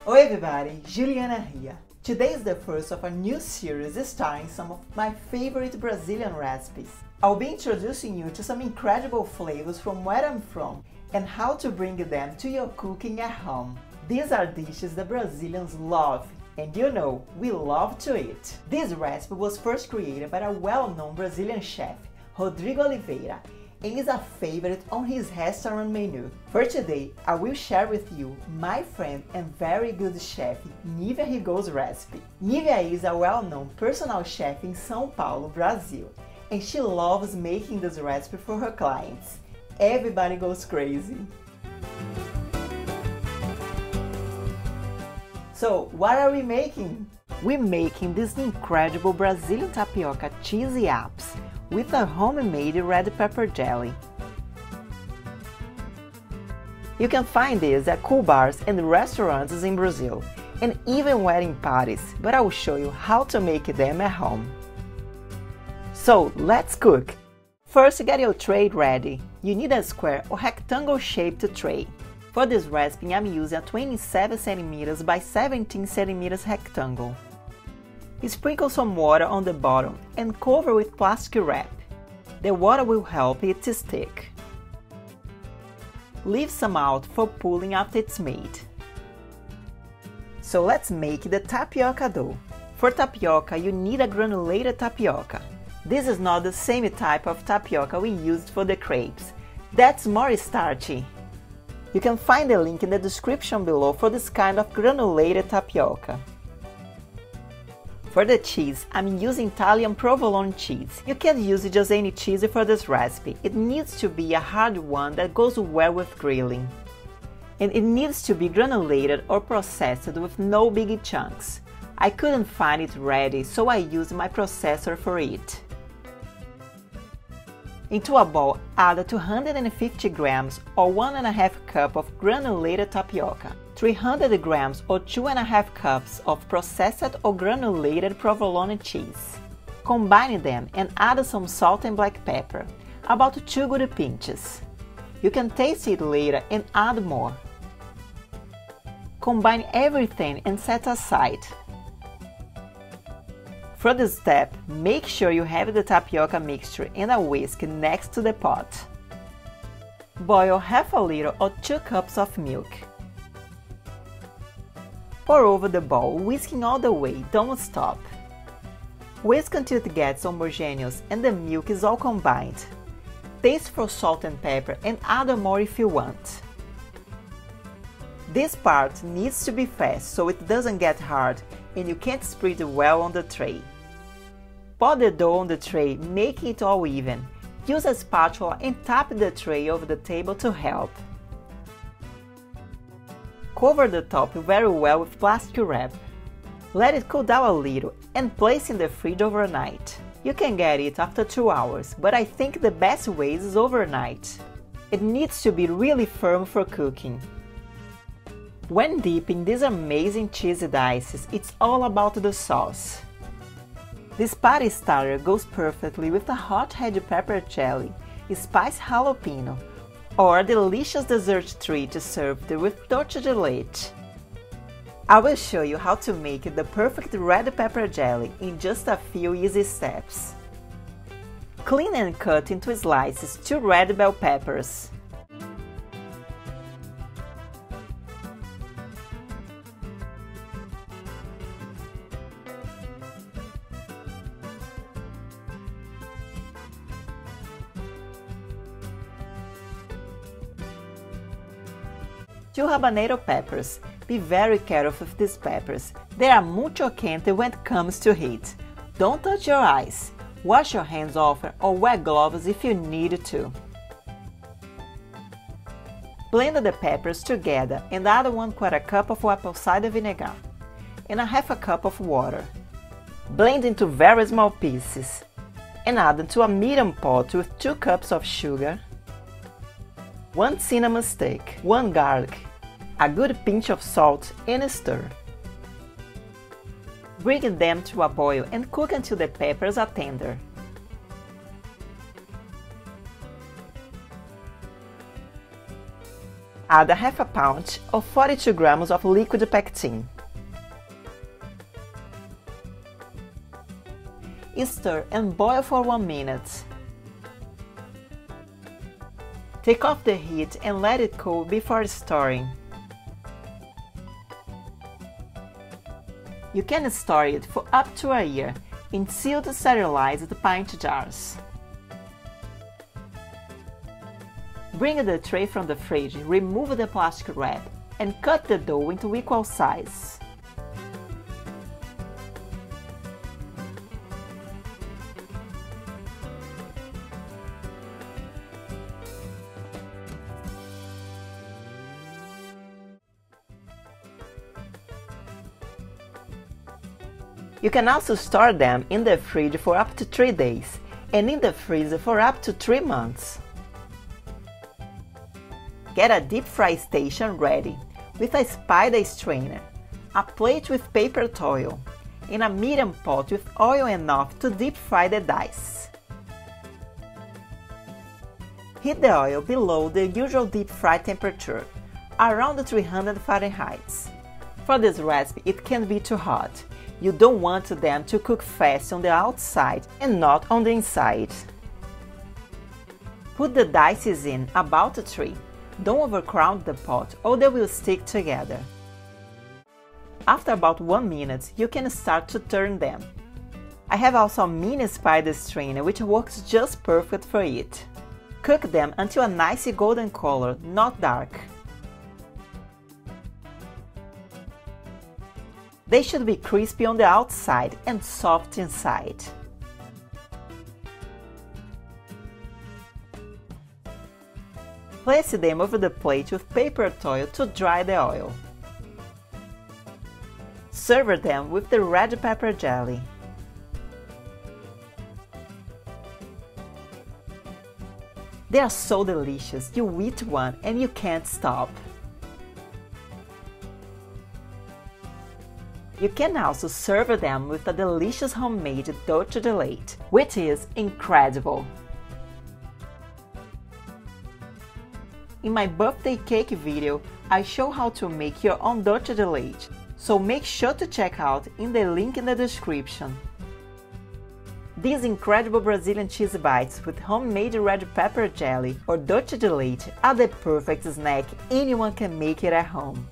Oi everybody, Juliana here. Today is the first of a new series starring some of my favorite Brazilian recipes. I'll be introducing you to some incredible flavors from where I'm from and how to bring them to your cooking at home. These are dishes that Brazilians love, and you know, we love to eat. This recipe was first created by a well-known Brazilian chef, Rodrigo Oliveira, and is a favorite on his restaurant menu. For today, I will share with you my friend and very good chef, Nívia Rigo's recipe. Nívia is a well-known personal chef in São Paulo, Brazil, and she loves making this recipe for her clients. Everybody goes crazy. So, what are we making? We're making this incredible Brazilian tapioca cheesy apps with a homemade red pepper jelly. You can find this at cool bars and restaurants in Brazil, and even wedding parties, but I will show you how to make them at home. So let's cook! First, get your tray ready. You need a square or rectangle-shaped tray. For this recipe, I'm using a 27 cm by 17 cm rectangle. Sprinkle some water on the bottom and cover with plastic wrap. The water will help it to stick. Leave some out for pulling after it's made. So let's make the tapioca dough. For tapioca, you need a granulated tapioca. This is not the same type of tapioca we used for the crepes. That's more starchy. You can find the link in the description below for this kind of granulated tapioca. For the cheese, I'm using Italian provolone cheese. You can't use just any cheese for this recipe. It needs to be a hard one that goes well with grilling. And it needs to be granulated or processed with no big chunks. I couldn't find it ready, so I used my processor for it. Into a bowl, add 250 grams or 1½ cup of granulated tapioca, 300 grams or 2½ cups of processed or granulated provolone cheese. Combine them and add some salt and black pepper, about 2 good pinches. You can taste it later and add more. Combine everything and set aside. For this step, make sure you have the tapioca mixture and a whisk next to the pot. Boil half a liter or 2 cups of milk. Pour over the bowl, whisking all the way, don't stop. Whisk until it gets homogeneous and the milk is all combined. Taste for salt and pepper and add more if you want. This part needs to be fast so it doesn't get hard and you can't spread it well on the tray. Pour the dough on the tray, making it all even. Use a spatula and tap the tray over the table to help. Cover the top very well with plastic wrap. Let it cool down a little and place in the fridge overnight. You can get it after 2 hours, but I think the best way is overnight. It needs to be really firm for cooking. When dipping these amazing cheesy dices, it's all about the sauce. This party starter goes perfectly with a hot red pepper jelly, spiced jalapeno, or a delicious dessert treat served with dulce de leite. I will show you how to make the perfect red pepper jelly in just a few easy steps. Clean and cut into slices 2 red bell peppers. Two habanero peppers. Be very careful with these peppers. They are mucho quente when it comes to heat. Don't touch your eyes. Wash your hands often or wear gloves if you need to. Blend the peppers together and add 1/4 cup of apple cider vinegar and a half a cup of water. Blend into very small pieces and add to a medium pot with 2 cups of sugar, 1 cinnamon stick, 1 garlic, a good pinch of salt and stir. Bring them to a boil and cook until the peppers are tender. Add a half a pound or 42 grams of liquid pectin. Stir and boil for 1 minute. Take off the heat and let it cool before storing. You can store it for up to a year in sealed sterilized pint jars. Bring the tray from the fridge, remove the plastic wrap, and cut the dough into equal size. You can also store them in the fridge for up to 3 days and in the freezer for up to 3 months. Get a deep fry station ready with a spider strainer, a plate with paper towel, and a medium pot with oil enough to deep fry the dice. Heat the oil below the usual deep fry temperature, around 300 Fahrenheit. For this recipe, it can be too hot. You don't want them to cook fast on the outside and not on the inside. Put the dices in about 3. Don't overcrowd the pot or they will stick together. After about 1 minute, you can start to turn them. I have also a mini spider strainer which works just perfect for it. Cook them until a nice golden color, not dark. They should be crispy on the outside and soft inside. Place them over the plate with paper towel to dry the oil. Serve them with the red pepper jelly. They are so delicious, you eat one and you can't stop. You can also serve them with a delicious homemade dulce de leite, which is incredible. In my birthday cake video, I show how to make your own dulce de leite, so make sure to check out in the link in the description. These incredible Brazilian cheese bites with homemade red pepper jelly or dulce de leite are the perfect snack anyone can make it at home.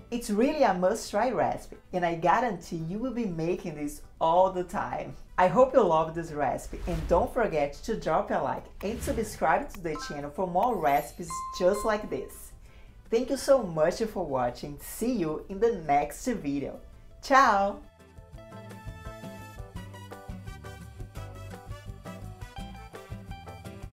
It's really a must-try recipe, and I guarantee you will be making this all the time. I hope you love this recipe, and don't forget to drop a like and subscribe to the channel for more recipes just like this. Thank you so much for watching. See you in the next video. Ciao!